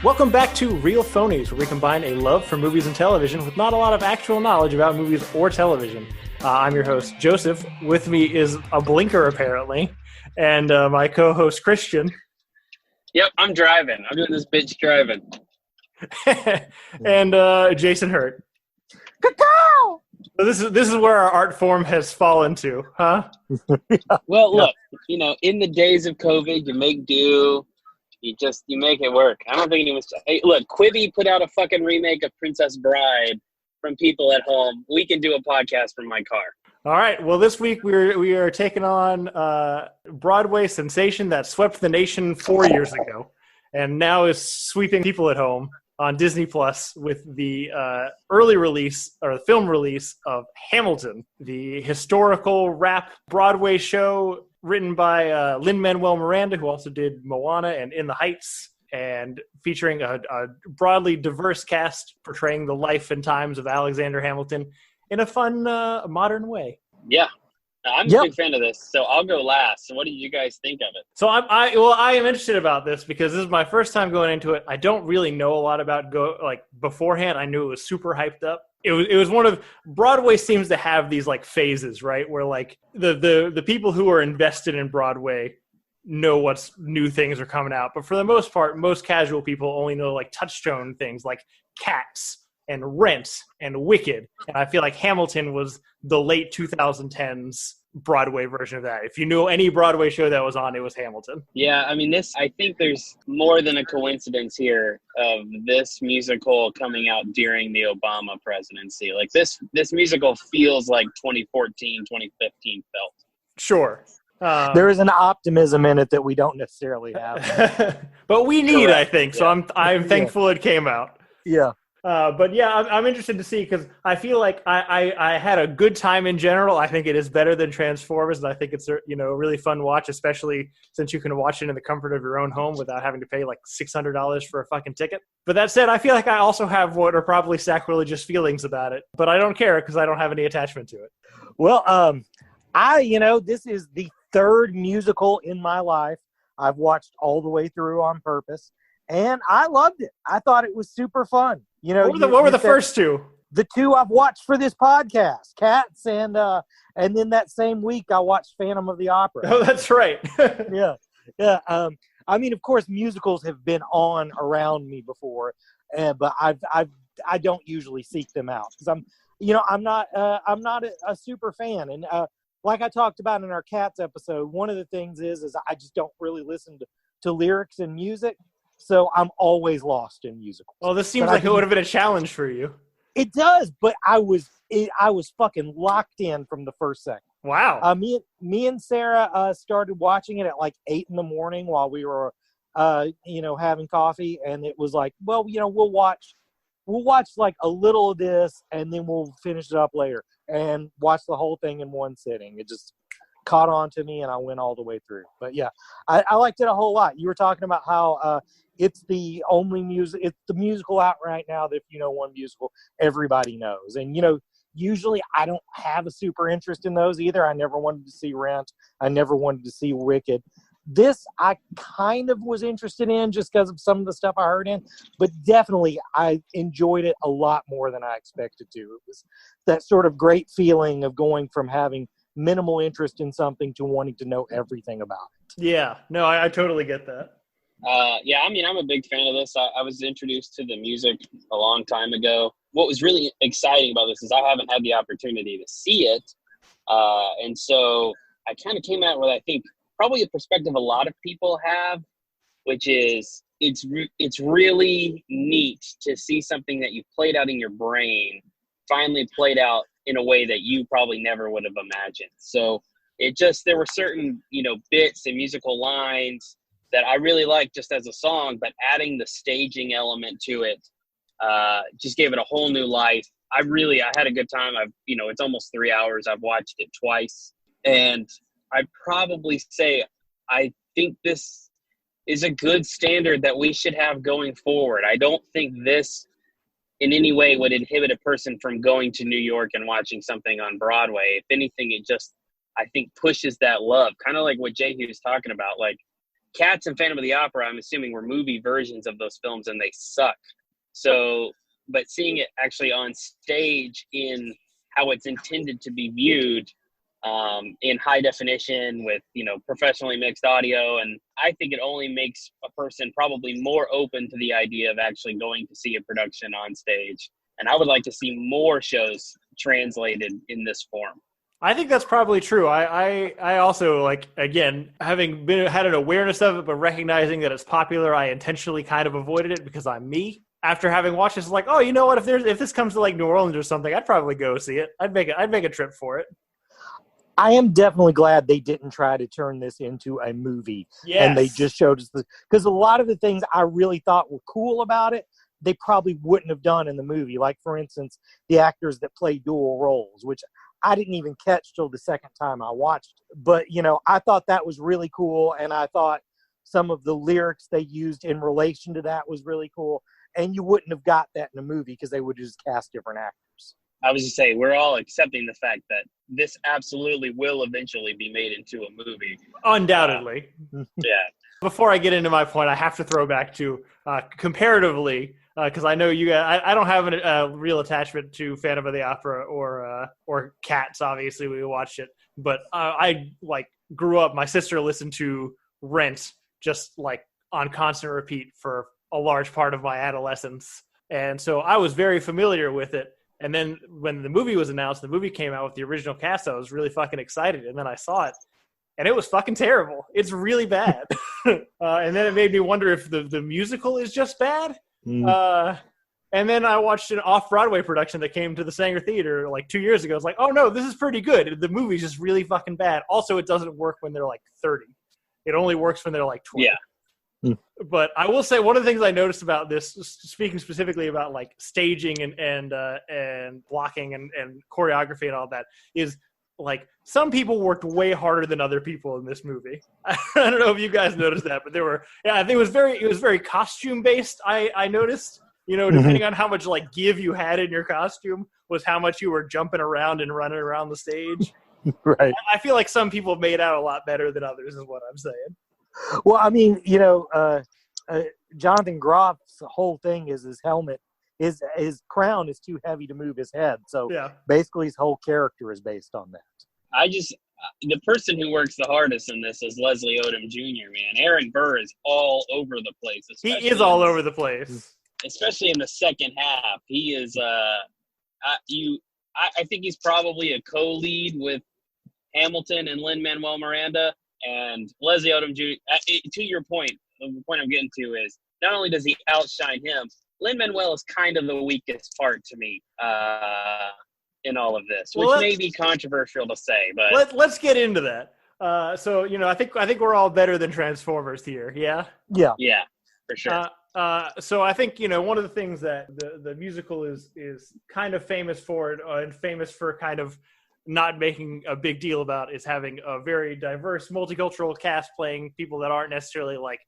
Welcome back to Real Phonies, where we combine a love for movies and television with not a lot of actual knowledge about movies or television. I'm your host, Joseph. With me is a blinker, apparently, and my co-host, Christian. Yep, I'm driving. I'm doing this bitch driving. And Jason Hurt. Cacao! So this is where our art form has fallen to, huh? Well, look, in the days of COVID, you make do. You make it work. I don't think anyone's... Hey, look, Quibi put out a fucking remake of Princess Bride from people at home. We can do a podcast from my car. All right. Well, this week we are taking on Broadway sensation that swept the nation 4 years ago, and now is sweeping people at home on Disney Plus with the early release or the film release of Hamilton, the historical rap Broadway show written by Lin-Manuel Miranda, who also did Moana and In the Heights, and featuring a broadly diverse cast portraying the life and times of Alexander Hamilton in a fun, modern way. Yeah. I'm a big fan of this, so I'll go last. So what did you guys think of it? So I am interested about this because this is my first time going into it. I don't really know a lot about beforehand. I knew it was super hyped up. It was one of Broadway seems to have these like phases, right? Where like the people who are invested in Broadway know what's new things are coming out, but for the most part, most casual people only know like touchstone things like Cats and Rent and Wicked. And I feel like Hamilton was the late 2010s Broadway version of that. If you knew any Broadway show that was on, it was Hamilton. Yeah, I mean, I think there's more than a coincidence here of this musical coming out during the Obama presidency. Like this musical feels like 2014, 2015 felt. Sure. There is an optimism in it that we don't necessarily have. But we need, I think. So I'm thankful it came out. Yeah. But yeah, I'm interested to see because I feel like I had a good time in general. I think it is better than Transformers, and I think it's a really fun watch, especially since you can watch it in the comfort of your own home without having to pay like $600 for a fucking ticket. But that said, I feel like I also have what are probably sacrilegious feelings about it, but I don't care because I don't have any attachment to it. Well, this is the third musical in my life I've watched all the way through on purpose, and I loved it. I thought it was super fun. What were the first two? The two I've watched for this podcast, Cats, and then that same week I watched Phantom of the Opera. Oh, that's right. Yeah. I mean, of course, musicals have been on around me before, but I don't usually seek them out because I'm not a super fan, and like I talked about in our Cats episode, one of the things is I just don't really listen to lyrics and music. So I'm always lost in musicals. Well, this seems like it would have been a challenge for you. It does, but I was fucking locked in from the first second. Wow. Me and Sarah started watching it at like 8 a.m. while we were, having coffee, and it was like, well, we'll watch like a little of this, and then we'll finish it up later, and watch the whole thing in one sitting. It just caught on to me, and I went all the way through. But yeah, I liked it a whole lot. You were talking about how it's the only musical out right now that if you know one musical, everybody knows. And usually I don't have a super interest in those either. I never wanted to see Rent. I never wanted to see Wicked. This I kind of was interested in just because of some of the stuff I heard in, but definitely I enjoyed it a lot more than I expected to. It was that sort of great feeling of going from having minimal interest in something to wanting to know everything about it. Yeah, no, I totally get that. Yeah, I mean, I'm a big fan of this. I was introduced to the music a long time ago. What was really exciting about this is I haven't had the opportunity to see it. And so I kind of came out with, I think, probably a perspective a lot of people have, which is it's really neat to see something that you played out in your brain finally played out in a way that you probably never would have imagined. So there were certain, bits and musical lines that I really liked just as a song, but adding the staging element to it just gave it a whole new life. I had a good time. It's almost 3 hours. I've watched it twice, and I'd probably say I think this is a good standard that we should have going forward. I don't think this in any way would inhibit a person from going to New York and watching something on Broadway. If anything, it just, I think, pushes that love, kind of like what Jay was talking about. Like, Cats and Phantom of the Opera, I'm assuming, were movie versions of those films, and they suck. So, but seeing it actually on stage in how it's intended to be viewed, in high definition with, professionally mixed audio, and I think it only makes a person probably more open to the idea of actually going to see a production on stage. And I would like to see more shows translated in this form. I think that's probably true. I also, like, again, having had an awareness of it, but recognizing that it's popular, I intentionally kind of avoided it because I'm me. After having watched this, like, oh, you know what? If this comes to like New Orleans or something, I'd probably go see it. I'd make a trip for it. I am definitely glad they didn't try to turn this into a movie. Yes. And they just showed us because a lot of the things I really thought were cool about it, they probably wouldn't have done in the movie. Like, for instance, the actors that play dual roles, which I didn't even catch till the second time I watched it. But, I thought that was really cool. And I thought some of the lyrics they used in relation to that was really cool. And you wouldn't have got that in a movie because they would just cast different actors. I was just saying, we're all accepting the fact that this absolutely will eventually be made into a movie. Undoubtedly. Yeah. Before I get into my point, I have to throw back to comparatively, because I know you guys, I don't have a real attachment to Phantom of the Opera or Cats. Obviously, we watched it, but I grew up. My sister listened to Rent just like on constant repeat for a large part of my adolescence, and so I was very familiar with it. And then when the movie was announced, the movie came out with the original cast, I was really fucking excited. And then I saw it, and it was fucking terrible. It's really bad. And then it made me wonder if the musical is just bad. And then I watched an off-Broadway production that came to the Sanger Theater like 2 years ago. It's like, oh no, this is pretty good. The movie's just really fucking bad. Also, it doesn't work when they're like 30. It only works when they're like 20. Yeah. But I will say one of the things I noticed about this, speaking specifically about like staging and blocking and choreography and all that, is like some people worked way harder than other people in this movie. I don't know if you guys noticed that, but I think it was very costume based. I noticed, depending on how much like give you had in your costume was how much you were jumping around and running around the stage. Right. I feel like some people made out a lot better than others is what I'm saying. Well, I mean, Jonathan Groff's whole thing is his helmet, his crown is too heavy to move his head. So basically his whole character is based on that. The person who works the hardest in this is Leslie Odom Jr., man. Aaron Burr is all over the place. He is all over the place. Especially in the second half. He is, I think he's probably a co-lead with Hamilton and Lin-Manuel Miranda. And Leslie Odom Jr., to your point, the point I'm getting to is not only does he outshine him, Lin-Manuel is kind of the weakest part to me in all of this, which may be controversial to say. But let's get into that. So, I think we're all better than Transformers here, yeah? Yeah. Yeah, for sure. So I think, one of the things that the musical is kind of famous for and famous for kind of not making a big deal about is having a very diverse multicultural cast playing people that aren't necessarily like,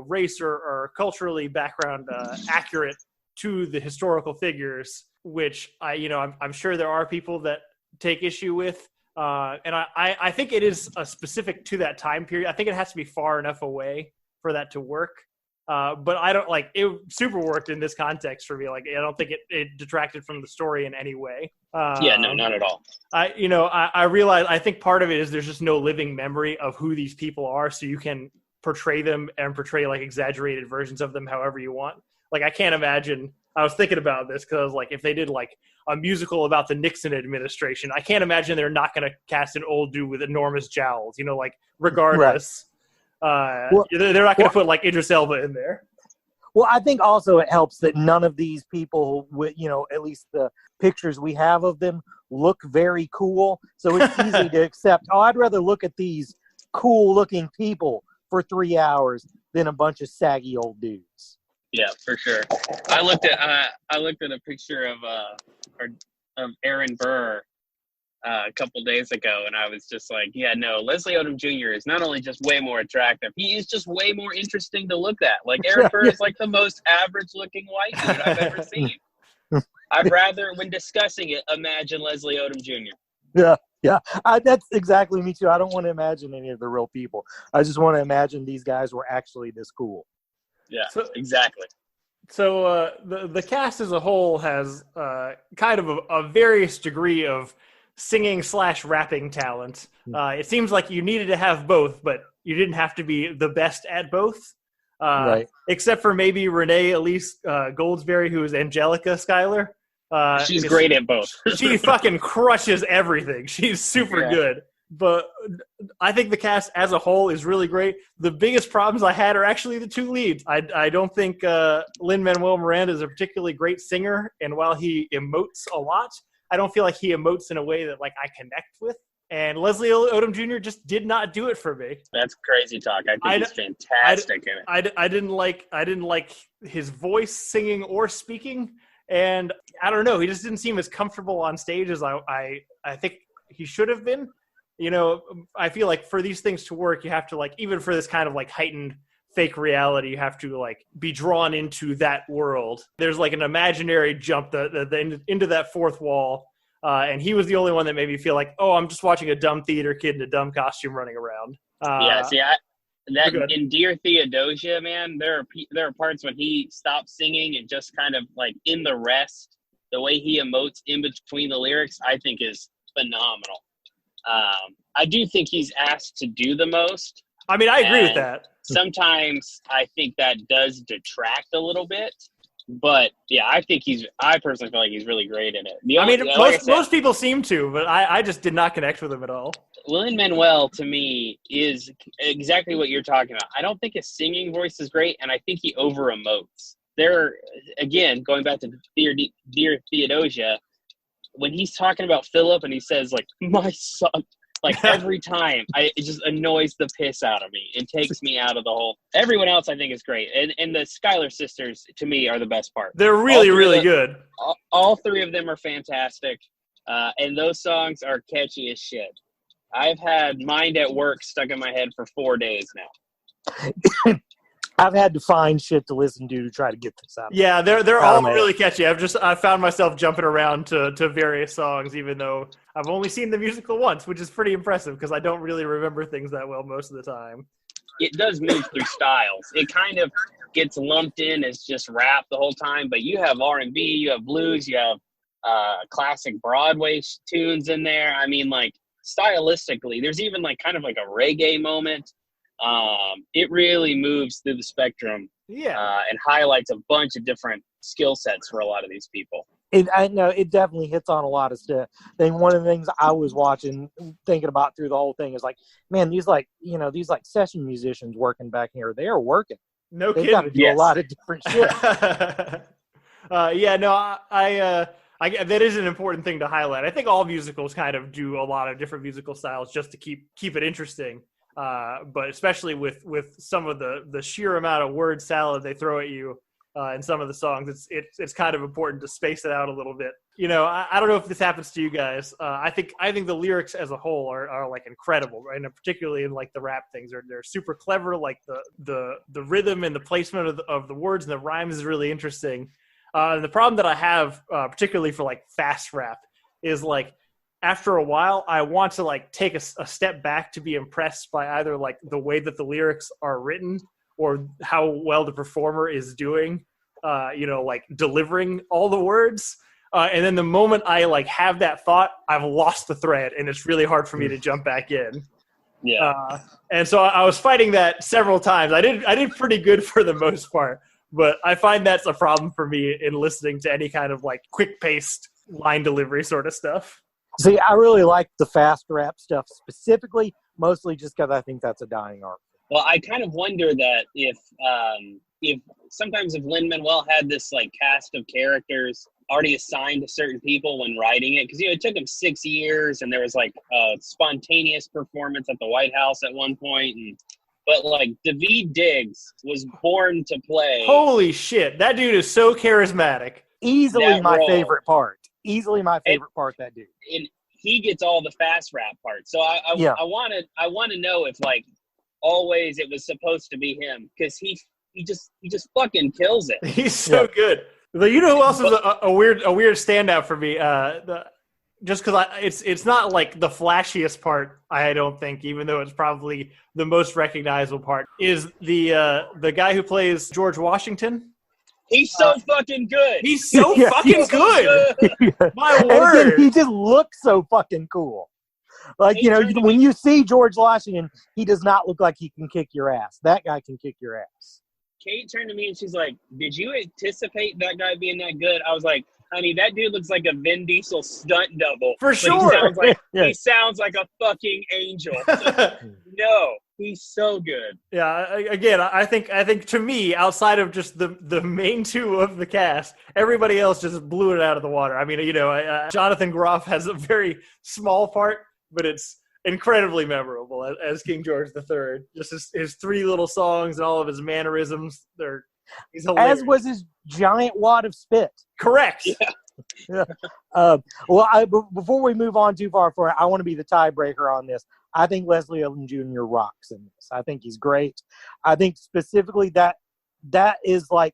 race or culturally background accurate to the historical figures, which I'm sure there are people that take issue with. And I think it is specific to that time period. I think it has to be far enough away for that to work. But I don't it super worked in this context for me. Like, I don't think it detracted from the story in any way. Yeah, no, not at all. I realize, I think part of it is there's just no living memory of who these people are. So you can portray them and portray like exaggerated versions of them however you want. Like, I can't imagine, I was thinking about this because like if they did like a musical about the Nixon administration, I can't imagine they're not going to cast an old dude with enormous jowls, regardless. Right. They're not going to put like Idris Elba in there. Well, I think also it helps that none of these people, with at least the pictures we have of them, look very cool. So it's easy to accept. Oh, I'd rather look at these cool-looking people for 3 hours than a bunch of saggy old dudes. Yeah, for sure. I looked at a picture of Aaron Burr a couple days ago, and I was just like, yeah, no, Leslie Odom Jr. is not only just way more attractive, he is just way more interesting to look at. Like, Aaron Burr is like the most average-looking white dude I've ever seen. I'd rather, when discussing it, imagine Leslie Odom Jr. Yeah. Yeah, that's exactly me too. I don't want to imagine any of the real people. I just want to imagine these guys were actually this cool. Yeah, So, exactly. So the cast as a whole has kind of a various degree of singing / rapping talent. It seems like you needed to have both, but you didn't have to be the best at both. Right. Except for maybe Renee Elise Goldsberry, who is Angelica Schuyler. She's great at both. She fucking crushes everything. She's super good. But I think the cast as a whole is really great. The biggest problems I had are actually the two leads. I don't think Lin-Manuel Miranda is a particularly great singer, and while he emotes a lot, I don't feel like he emotes in a way that like I connect with. And Leslie Odom Jr. just did not do it for me. That's crazy talk. I think he's fantastic in it. I didn't like his voice singing or speaking, and I don't know. He just didn't seem as comfortable on stage as I think he should have been. You know, I feel like for these things to work, you have to like, even for this kind of like heightened fake reality, you have to like be drawn into that world. There's like an imaginary jump into that fourth wall. And he was the only one that made me feel like, oh, I'm just watching a dumb theater kid in a dumb costume running around. In Dear Theodosia, man, there are parts when he stops singing and just kind of like in the rest, the way he emotes in between the lyrics, I think is phenomenal. I do think he's asked to do the most. I mean, I agree with that. Sometimes I think that does detract a little bit. But yeah, I personally feel like he's really great in it. Most people seem to, but I just did not connect with him at all. Lin-Manuel, to me, is exactly what you're talking about. I don't think his singing voice is great, and I think he over-emotes. Again, going back to Dear Theodosia, when he's talking about Philip and he says, like, my son, like every time, it just annoys the piss out of me. It takes me out of the whole. Everyone else, I think, is great. And the Schuyler sisters, to me, are the best part. They're really, really good. All three of them are fantastic. And those songs are catchy as shit. I've had Mind at Work stuck in my head for 4 days now. I've had to find shit to listen to try to get this out. Yeah, they're all really catchy. I found myself jumping around to various songs, even though I've only seen the musical once, which is pretty impressive because I don't really remember things that well most of the time. It does move through styles. It kind of gets lumped in as just rap the whole time, but you have R&B, you have blues, you have classic Broadway tunes in there. I mean, like, stylistically, there's even like kind of like a reggae moment. It really moves through the spectrum, and highlights a bunch of different skill sets for a lot of these people. I know it definitely hits on a lot of stuff. Then one of the things I was watching, thinking about through the whole thing is like, man, these session musicians working back here, they are working. No They've kidding. got to do a lot of different shit. That is an important thing to highlight. I think all musicals kind of do a lot of different musical styles just to keep it interesting. But especially with some of the sheer amount of word salad they throw at you in some of the songs, it's kind of important to space it out a little bit. You know, I don't know if this happens to you guys. I think the lyrics as a whole are like incredible, right? And particularly in like the rap things, they're super clever. Like the rhythm and the placement of the words and the rhymes is really interesting. And the problem that I have, particularly for like fast rap, is like, after a while, I want to like take a step back to be impressed by either like the way that the lyrics are written or how well the performer is doing, like delivering all the words. And then the moment I like have that thought, I've lost the thread, and it's really hard for me to jump back in. Yeah. And so I was fighting that several times. I did pretty good for the most part, but I find that's a problem for me in listening to any kind of like quick paced line delivery sort of stuff. See, I really like the fast rap stuff specifically, mostly just because I think that's a dying art. Well, I kind of wonder that if sometimes if Lin-Manuel had this like cast of characters already assigned to certain people when writing it, because it took him 6 years, and there was like a spontaneous performance at the White House at one point, but like Daveed Diggs was born to play. Holy shit, that dude is so charismatic. Easily my favorite part. Easily my favorite part, that dude. And he gets all the fast rap parts. So I want to know if like always it was supposed to be him, because he just fucking kills it. He's so good. You know who else is a weird standout for me? just because it's not like the flashiest part, I don't think, even though it's probably the most recognizable part, is the guy who plays George Washington. He's so fucking good. He's so fucking good. My word. And he just looks so fucking cool. Like, when you see George Washington, he does not look like he can kick your ass. That guy can kick your ass. Kate turned to me and she's like, did you anticipate that guy being that good? I was like, honey, that dude looks like a Vin Diesel stunt double. For sure. He sounds like a fucking angel. No, he's so good. Yeah, again, I think to me, outside of just the main two of the cast, everybody else just blew it out of the water. I mean, Jonathan Groff has a very small part, but it's incredibly memorable as King George III. Just his three little songs and all of his mannerisms. He's hilarious. As was his giant wad of spit. Correct. Yeah. Before we move on too far for it, I want to be the tiebreaker on this. I think Leslie Odom Jr. rocks in this. I think he's great. I think specifically that is like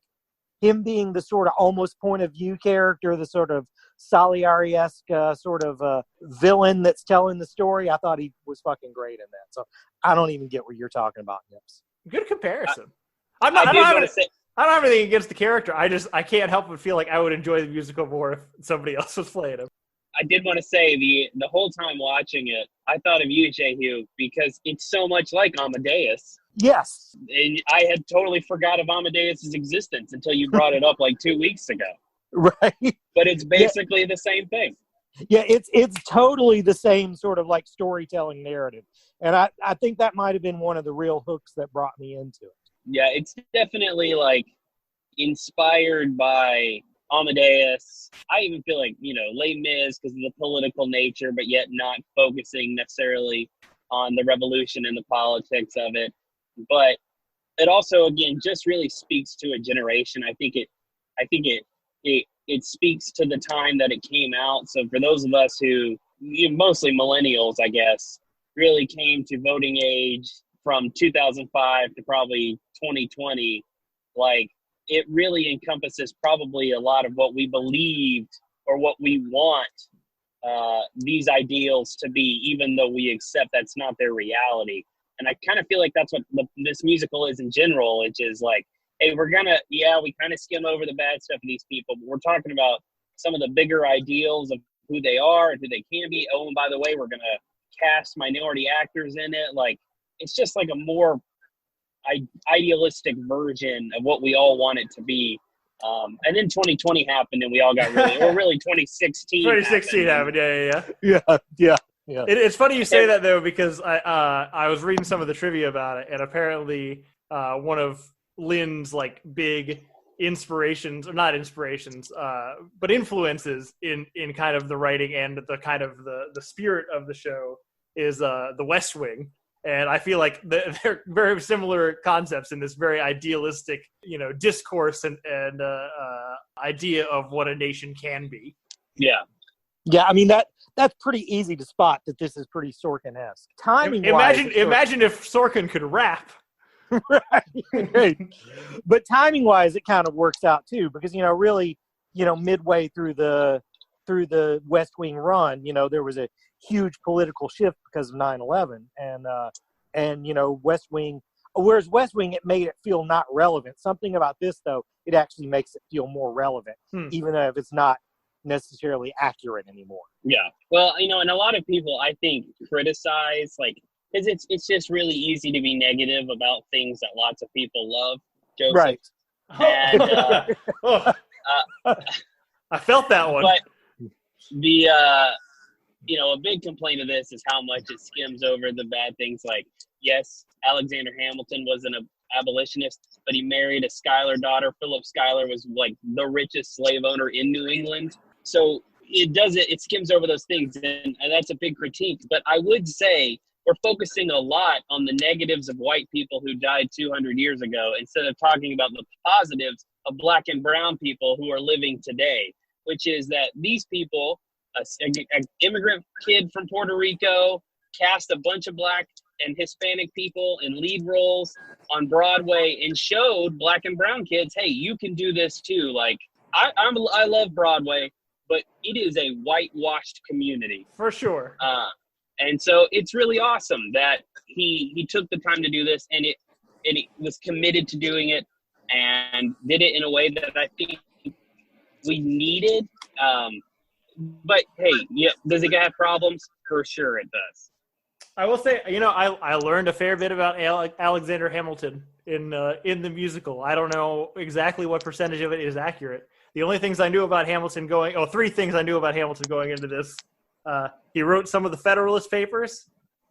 him being the sort of almost point of view character, the sort of Salieri-esque sort of villain that's telling the story. I thought he was fucking great in that. So I don't even get what you're talking about, Nips. Good comparison. I don't have anything against the character. I can't help but feel like I would enjoy the musical more if somebody else was playing him. I did want to say the whole time watching it, I thought of you, Jehu, because it's so much like Amadeus. Yes. And I had totally forgot of Amadeus' existence until you brought it up like 2 weeks ago. Right. But it's basically the same thing. Yeah, it's totally the same sort of like storytelling narrative. And I think that might have been one of the real hooks that brought me into it. Yeah, it's definitely like inspired by Amadeus. I even feel like, Les Mis because of the political nature, but yet not focusing necessarily on the revolution and the politics of it. But it also, again, just really speaks to a generation. I think it speaks to the time that it came out. So for those of us who, mostly millennials, I guess, really came to voting age from 2005 to probably 2020, like it really encompasses probably a lot of what we believed or what we want these ideals to be, even though we accept that's not their reality. And I kind of feel like that's what this musical is in general, which is like, hey, we kind of skim over the bad stuff of these people, but we're talking about some of the bigger ideals of who they are and who they can be. Oh, and by the way, we're going to cast minority actors in it. Like, it's just like a more idealistic version of what we all want it to be. And then 2020 happened and we all got really 2016. 2016 happened. Yeah. It's funny you say that though, because I was reading some of the trivia about it, and apparently one of Lin's like big inspirations, or not inspirations, but influences in kind of the writing and the kind of the spirit of the show is the West Wing. And I feel like they're very similar concepts in this very idealistic, discourse and idea of what a nation can be. Yeah. Yeah, I mean that's pretty easy to spot that this is pretty Sorkin-esque. Imagine if Sorkin could rap. Right. But timing-wise, it kind of works out too, because really, midway through the West Wing run, there was a huge political shift because of 9/11, and West Wing. Whereas West Wing, it made it feel not relevant. Something about this, though, it actually makes it feel more relevant, even if it's not necessarily accurate anymore. Yeah. Well, and a lot of people, I think, criticize, like, because it's just really easy to be negative about things that lots of people love, Joseph. Right. And, I felt that one. But the, a big complaint of this is how much it skims over the bad things. Like, yes, Alexander Hamilton was an abolitionist, but he married a Schuyler daughter. Philip Schuyler was like the richest slave owner in New England. So it skims over those things, and that's a big critique. But I would say we're focusing a lot on the negatives of white people who died 200 years ago instead of talking about the positives of black and brown people who are living today, which is that these people, an immigrant kid from Puerto Rico, cast a bunch of black and Hispanic people in lead roles on Broadway and showed black and brown kids, hey, you can do this too. Like, I love Broadway, but it is a whitewashed community. For sure. And so it's really awesome that he took the time to do this, and it was committed to doing it and did it in a way that I think we needed. But hey, yeah, does it have problems? For sure it does. I will say, I learned a fair bit about Alexander Hamilton in the musical. I don't know exactly what percentage of it is accurate. The only things I knew about Hamilton three things I knew about Hamilton going into this. He wrote some of the Federalist Papers.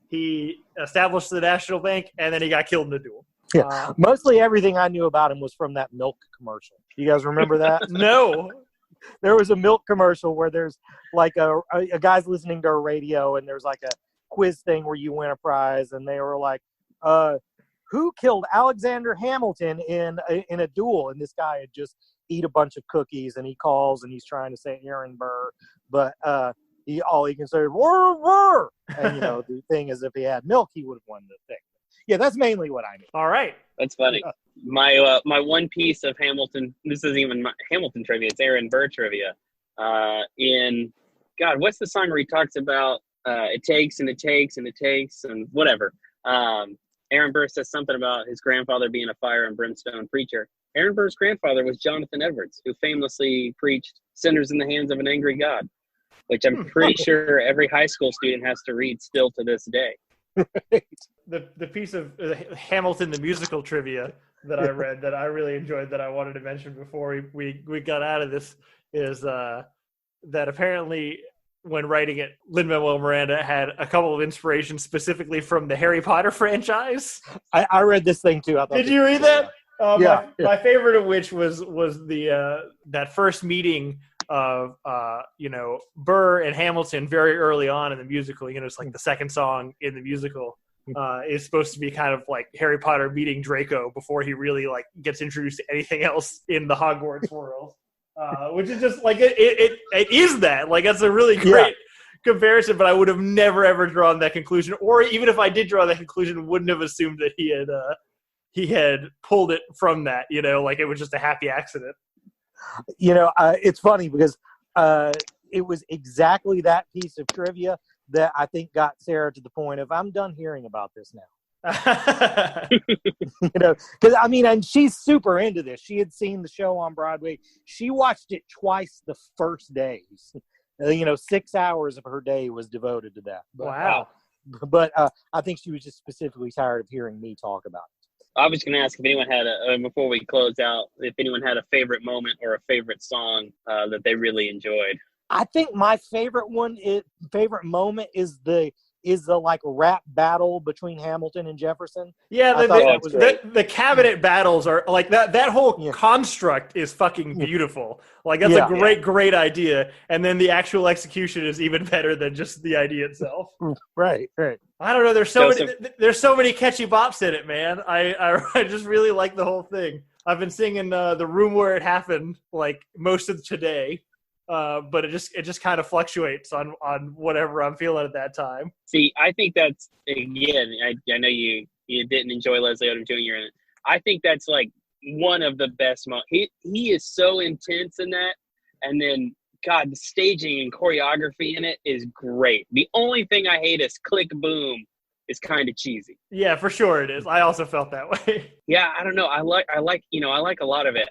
He established the National Bank, and then he got killed in a duel. Yeah, mostly everything I knew about him was from that milk commercial. You guys remember that? No. There was a milk commercial where there's like a guy's listening to a radio, and there's like a quiz thing where you win a prize, and they were like, who killed Alexander Hamilton in a duel? And this guy had just eat a bunch of cookies, and he calls, and he's trying to say Aaron Burr, but all he can say is "Burr." And the thing is, if he had milk, he would have won the thing. Yeah, that's mainly what I mean. All right, that's funny. My one piece of Hamilton. This isn't even my Hamilton trivia. It's Aaron Burr trivia. What's the song where he talks about it takes and it takes and it takes and whatever. Aaron Burr says something about his grandfather being a fire and brimstone preacher. Aaron Burr's grandfather was Jonathan Edwards, who famously preached "Sinners in the Hands of an Angry God," which I'm pretty sure every high school student has to read still to this day. Right. The piece of Hamilton the musical trivia that I read that I really enjoyed that I wanted to mention before we got out of this is that apparently when writing it, Lin-Manuel Miranda had a couple of inspirations specifically from the Harry Potter franchise. I read this thing too. Did you read that? Yeah. My favorite of which was the that first meeting of Burr and Hamilton very early on in the musical. It's like the second song in the musical is supposed to be kind of like Harry Potter meeting Draco before he really like gets introduced to anything else in the Hogwarts world. Which is just like it is that like that's a really great comparison, but I would have never ever drawn that conclusion, or even if I did draw that conclusion, wouldn't have assumed that he had pulled it from that. Like it was just a happy accident. It's funny because it was exactly that piece of trivia that I think got Sarah to the point of I'm done hearing about this now. Because and she's super into this. She had seen the show on Broadway. She watched it twice the first day. 6 hours of her day was devoted to that. Wow. But I think she was just specifically tired of hearing me talk about it. I was going to ask if anyone had before we close out, if anyone had a favorite moment or a favorite song that they really enjoyed. I think my favorite favorite moment is the like rap battle between Hamilton and Jefferson. Yeah, the cabinet battles are like that whole construct is fucking beautiful. Like that's a great idea. And then the actual execution is even better than just the idea itself. Right. I don't know. There's so many catchy bops in it, man. I just really like the whole thing. I've been singing The Room Where It Happened like most of today. But it just kind of fluctuates on whatever I'm feeling at that time. See, I think that's, again, I know you didn't enjoy Leslie Odom Jr. in it. I think that's like one of the best moments. He is so intense in that. And then, God, the staging and choreography in it is great. The only thing I hate is click boom is kind of cheesy. Yeah, for sure it is. I also felt that way. Yeah, I don't know. I like a lot of it.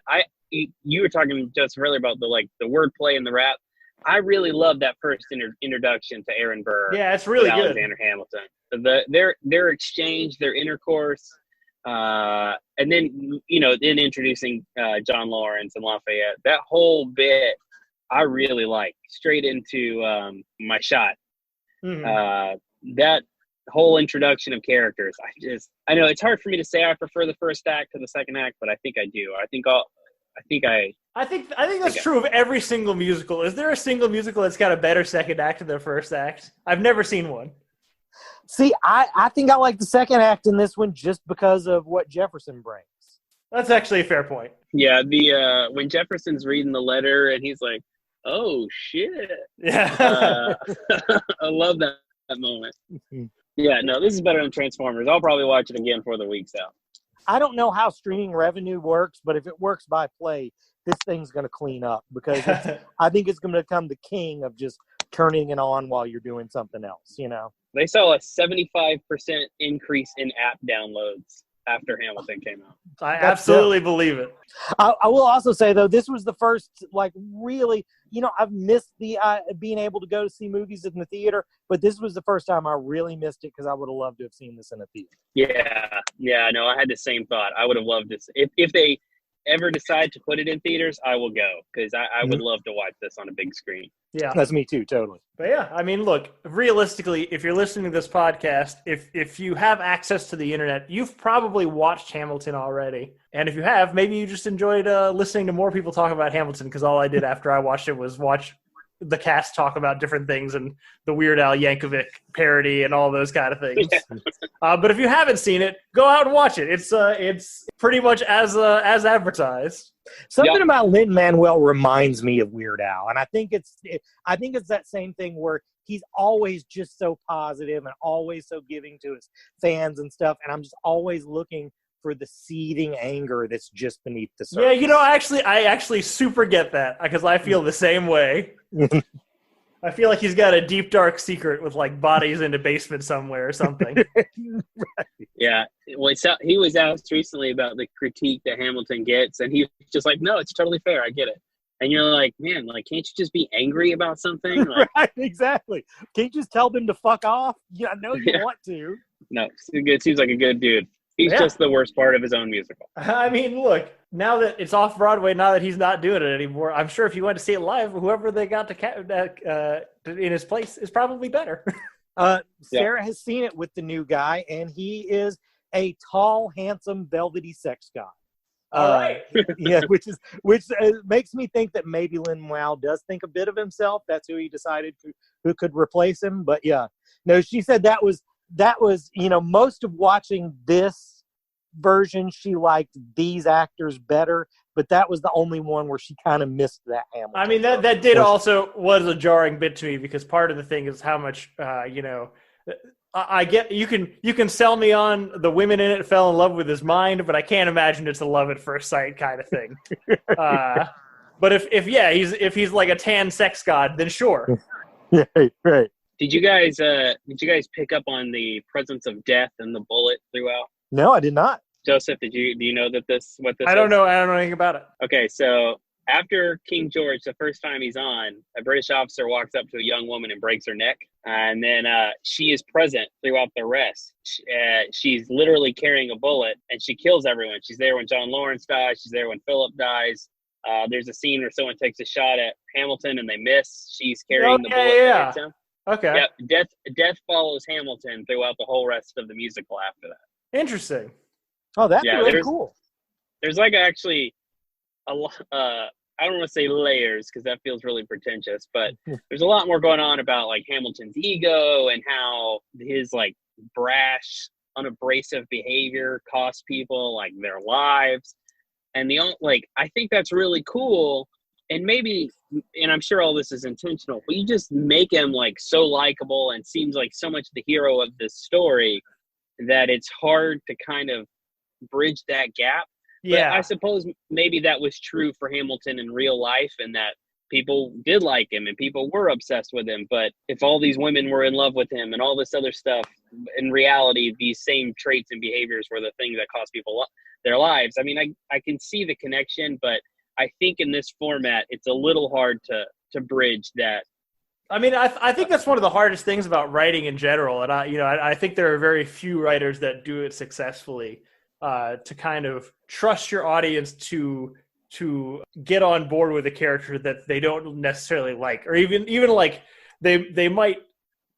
You were talking just earlier about the wordplay and the rap. I really love that first introduction to Aaron Burr. Yeah, it's really good. Alexander Hamilton. Their exchange, their intercourse, and then then introducing John Lawrence and Lafayette. That whole bit I really like. Straight into my shot. Mm-hmm. That whole introduction of characters. I know it's hard for me to say I prefer the first act to the second act, but I think I do. I think that's true of every single musical. Is there a single musical that's got a better second act than the first act? I've never seen one. See, I think I like the second act in this one just because of what Jefferson brings. That's actually a fair point. Yeah, when Jefferson's reading the letter and he's like, "Oh shit!" Yeah, I love that moment. Yeah, no, this is better than Transformers. I'll probably watch it again before the week's out. I don't know how streaming revenue works, but if it works by play, this thing's going to clean up because I think it's going to become the king of just turning it on while you're doing something else, you know? They saw a 75% increase in app downloads after Hamilton came out. I absolutely believe it. I will also say, though, this was the first, like, really, you know, I've missed the being able to go to see movies in the theater, but this was the first time I really missed it because I would have loved to have seen this in a theater. Yeah, no, I had the same thought. I would have loved this. If they ever decide to put it in theaters, I will go because I would love to watch this on a big screen. Yeah, that's me too, totally. But yeah, I mean, look, realistically, if you're listening to this podcast, if you have access to the internet, you've probably watched Hamilton already. And if you have, maybe you just enjoyed listening to more people talk about Hamilton because all I did after I watched it was watch the cast talk about different things and the Weird Al Yankovic parody and all those kind of things. But if you haven't seen it, go out and watch it. It's pretty much as advertised. Something about Lin-Manuel reminds me of Weird Al, and I think it's that same thing where he's always just so positive and always so giving to his fans and stuff, and I'm just always looking for the seething anger that's just beneath the surface. Yeah, you know, I actually super get that because I feel the same way. I feel like he's got a deep, dark secret with, like, bodies in a basement somewhere or something. Right. Yeah. Well, he was asked recently about the critique that Hamilton gets, and he was just like, no, it's totally fair. I get it. And you're like, man, like, can't you just be angry about something? Like, right, exactly. Can't you just tell them to fuck off? Yeah, I know you want to. No, it seems like a good dude. He's just the worst part of his own musical. I mean, look, now that it's off Broadway, now that he's not doing it anymore, I'm sure if you went to see it live, whoever they got to in his place is probably better. Sarah has seen it with the new guy, and he is a tall, handsome, velvety sex god. All right. Yeah, which makes me think that maybe Lin-Manuel does think a bit of himself. That's who he decided who could replace him. But yeah, no, she said that was, you know, most of watching this version, she liked these actors better, but that was the only one where she kind of missed that Hamilton. I mean, that did also was a jarring bit to me because part of the thing is how much, you know, I get you can sell me on the women in it fell in love with his mind, but I can't imagine it's a love at first sight kind of thing. But if he's like a tan sex god, then sure. Right. Did you guys pick up on the presence of death and the bullet throughout? No, I did not. Joseph, do you know what this I don't know anything about it. Okay, so after King George, the first time he's on, a British officer walks up to a young woman and breaks her neck. And then she is present throughout the rest. She's literally carrying a bullet, and she kills everyone. She's there when John Lawrence dies. She's there when Philip dies. There's a scene where someone takes a shot at Hamilton, and they miss. She's carrying the bullet. Yeah. Okay. Yep. Death follows Hamilton throughout the whole rest of the musical after that. Interesting. Oh, that's really cool. There's like actually a lot. I don't want to say layers because that feels really pretentious, but there's a lot more going on about like Hamilton's ego and how his like brash, unabrasive behavior costs people like their lives. And I think that's really cool. And maybe, and I'm sure all this is intentional, but you just make him like so likable and seems like so much the hero of this story that it's hard to kind of bridge that gap. Yeah, but I suppose maybe that was true for Hamilton in real life, and that people did like him and people were obsessed with him. But if all these women were in love with him and all this other stuff, in reality, these same traits and behaviors were the things that cost people their lives. I mean, I can see the connection, but I think in this format, it's a little hard to bridge that. I mean, I think that's one of the hardest things about writing in general, and I think there are very few writers that do it successfully. To kind of trust your audience to get on board with a character that they don't necessarily like, or even like they might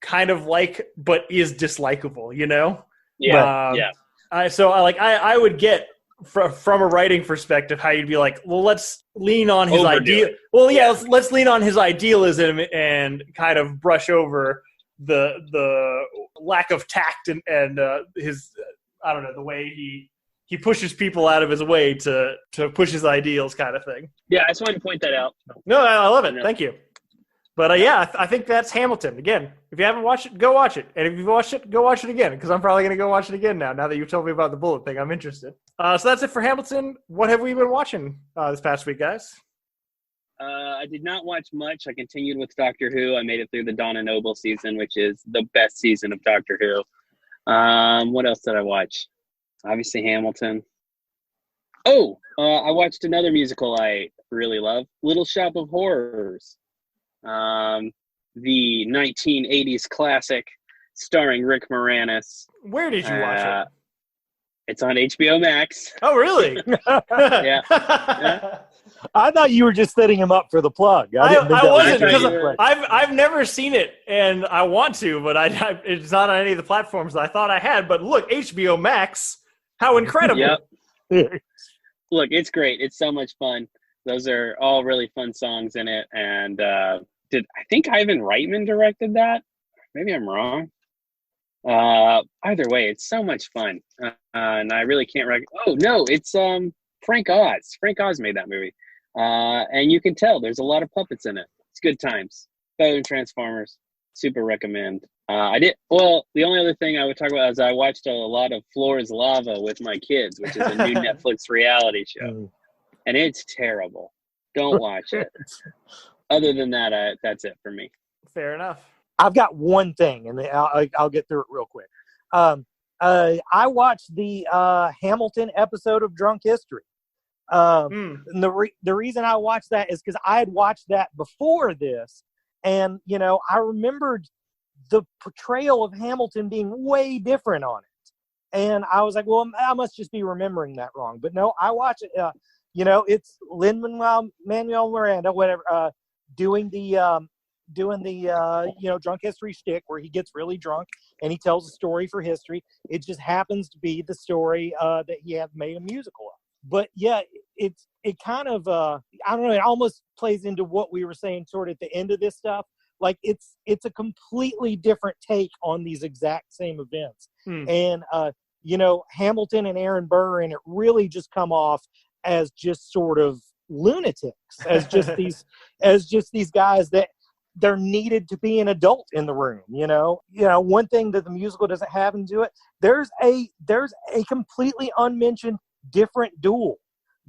kind of like, but is dislikable, you know? Yeah. I would get from a writing perspective how you'd be like, well, let's lean on his idea. Well, yeah, let's lean on his idealism and kind of brush over the lack of tact and his. I don't know, the way he pushes people out of his way to push his ideals kind of thing. Yeah, I just wanted to point that out. No, I love it. Thank you. But I think that's Hamilton. Again, if you haven't watched it, go watch it. And if you've watched it, go watch it again, because I'm probably going to go watch it again now that you've told me about the bullet thing. I'm interested. So that's it for Hamilton. What have we been watching this past week, guys? I did not watch much. I continued with Doctor Who. I made it through the Donna Noble season, which is the best season of Doctor Who. What else did I watch? Obviously Hamilton. I watched another musical I really love, Little Shop of Horrors. The 1980s classic starring Rick Moranis. Where did you watch it? It's on HBO Max. Oh, really? Yeah. I thought you were just setting him up for the plug. I wasn't, because I've never seen it, and I want to, but it's not on any of the platforms that I thought I had. But look, HBO Max, how incredible! Yep. Look, it's great. It's so much fun. Those are all really fun songs in it. And I think Ivan Reitman directed that? Maybe I'm wrong. Either way, it's so much fun. And I really can't it's Frank Oz. Frank Oz made that movie. And you can tell there's a lot of puppets in it. It's good times. Better than Transformers. Super recommend. The only other thing I would talk about is I watched a lot of Floor is Lava with my kids, which is a new Netflix reality show. And it's terrible. Don't watch it. Other than that, that's it for me. Fair enough. I've got one thing, and I'll get through it real quick. I watched the Hamilton episode of Drunk History. And the reason I watched that is because I had watched that before this, and I remembered the portrayal of Hamilton being way different on it, and I was like, well, I must just be remembering that wrong. But no, I watch it. It's Lin-Manuel Miranda, whatever, doing the drunk history shtick where he gets really drunk and he tells a story for history. It just happens to be the story that he has made a musical of. But yeah, it kind of I don't know, it almost plays into what we were saying sort of at the end of this stuff. Like it's a completely different take on these exact same events. And Hamilton and Aaron Burr and it really just come off as just sort of lunatics, as just these guys that there needed to be an adult in the room. One thing that the musical doesn't have into it, there's a completely unmentioned different duel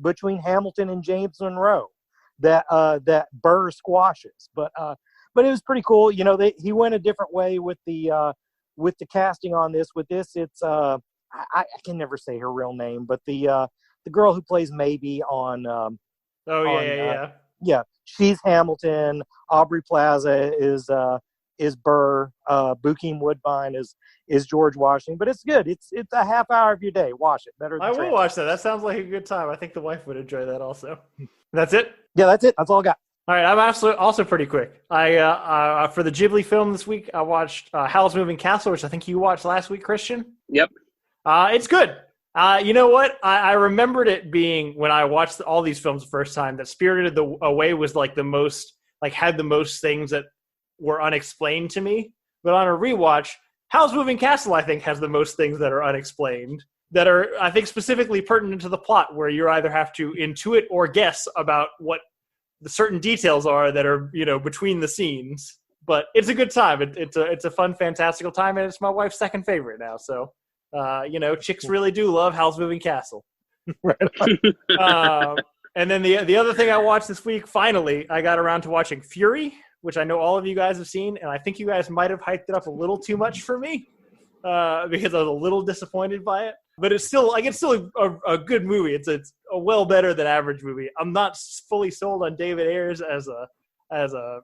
between Hamilton and James Monroe that Burr squashes, but it was pretty cool. He went a different way with the casting on this. With this, it's I can never say her real name, but the girl who plays Maybe on yeah, she's Hamilton. Aubrey Plaza is Burr. Bokeem Woodbine is George Washington. But it's good. It's a half hour of your day. Watch it. Better than I will watch that. That sounds like a good time. I think the wife would enjoy that also. That's it? Yeah, that's it. That's all I got. All right, I'm also pretty quick. I for the Ghibli film this week, I watched Howl's Moving Castle, which I think you watched last week, Christian. Yep. It's good. You know what? I remembered it being, when I watched all these films the first time, that Spirited Away was like the most, like had the most things that were unexplained to me. But on a rewatch, Howl's Moving Castle, I think, has the most things that are unexplained, that are, I think, specifically pertinent to the plot, where you either have to intuit or guess about what the certain details are that are, between the scenes. But it's a good time. It's a fun, fantastical time, and it's my wife's second favorite now. So, chicks really do love Howl's Moving Castle. Right. And then the other thing I watched this week, finally, I got around to watching Fury, which I know all of you guys have seen, and I think you guys might have hyped it up a little too much for me, because I was a little disappointed by it. But it's still a good movie. It's a well better than average movie. I'm not fully sold on David Ayers as a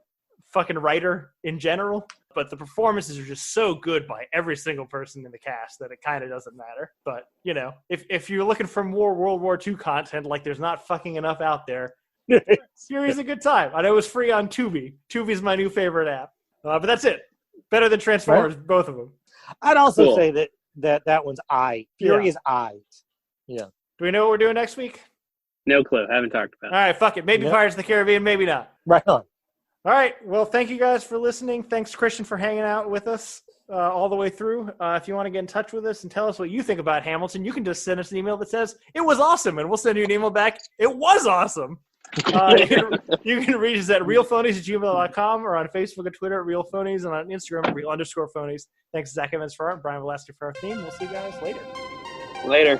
fucking writer in general, but the performances are just so good by every single person in the cast that it kind of doesn't matter. But if you're looking for more World War II content, like there's not fucking enough out there, Fury's a good time. I know it was free on Tubi. Tubi's my new favorite app. But that's it. Better than Transformers, right? Both of them. I'd also say that one's Fury is I. Yeah. Do we know what we're doing next week? No clue. Haven't talked about it. All right, fuck it. Maybe Pirates of the Caribbean, maybe not. Right on. All right. Well, thank you guys for listening. Thanks, Christian, for hanging out with us all the way through. If you want to get in touch with us and tell us what you think about Hamilton, you can just send us an email that says, "It was awesome," and we'll send you an email back, "It was awesome." You can reach us at realphonies@gmail.com or on Facebook and Twitter at realphonies and on Instagram at real_phonies. Thanks to Zach Evans for art, Brian Velasquez for our theme. We'll see you guys later. Later.